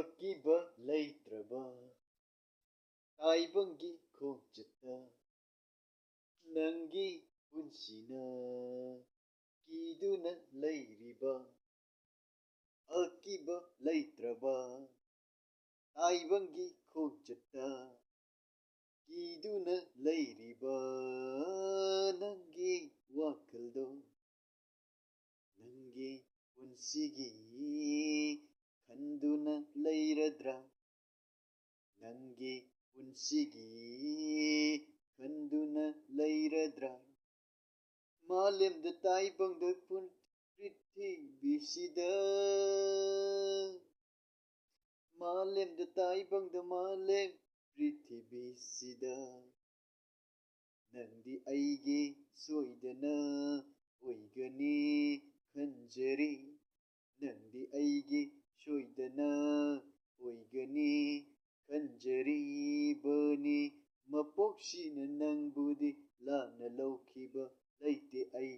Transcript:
ꯑꯀꯤꯕ ꯂꯩꯇ꯭ꯔꯕ ꯇꯥꯏꯕꯪꯒꯤ ꯈꯣꯡꯆꯠꯇ ꯅꯪꯒꯤ ꯄꯨꯟꯁꯤꯅ ꯀꯤꯗꯨꯅ ꯂꯩꯔꯤꯕ ꯑꯀꯤꯕ ꯂꯩꯇ꯭ꯔꯕ ꯇꯥꯏꯕꯪꯒꯤ ꯈꯣꯡꯆꯠꯇ ꯀꯤꯗꯨꯅ ꯂꯩꯔꯤꯕ ꯅꯪꯒꯤ ꯋꯥꯈꯜꯗꯣ ꯅꯪꯒꯤ ꯄꯨꯟꯁꯤꯒꯤ ꯈꯟꯗꯨꯅ ꯂꯩꯔꯗ꯭ꯔꯥ ꯅꯪꯒꯤ ꯄꯨꯟꯁꯤꯒꯤ ꯈꯟꯗꯨꯅ ꯂꯩꯔꯗ꯭ꯔꯥ ꯃꯥꯂꯦꯝꯗ ꯇꯥꯏꯕꯪꯗ ꯄ꯭ꯔꯤꯊꯤꯕꯤꯁꯤꯗ ꯃꯥꯂꯦꯝꯗ ꯇꯥꯏꯕꯪꯗ ꯃꯥꯂꯦꯝ ꯄ꯭ꯔꯤꯊꯤꯕꯤꯁꯤꯗ ꯅꯪꯗꯤ ꯑꯩꯒꯤ ꯁꯣꯏꯗꯅ ꯑꯣꯏꯒꯅꯤ ꯈꯟꯖꯔꯤ ꯅꯪꯗꯤ ꯑꯩꯒꯤ ꯁꯣꯏꯗꯅ ꯑꯣꯏꯒꯅꯤ ꯈꯟꯖꯔꯤꯕꯅꯤ ꯃꯄꯣꯛꯁꯤꯅ ꯅꯪꯕꯨꯗꯤ ꯂꯥꯟꯅ ꯂꯧꯈꯤꯕ ꯂꯩꯇꯦ ꯑꯩ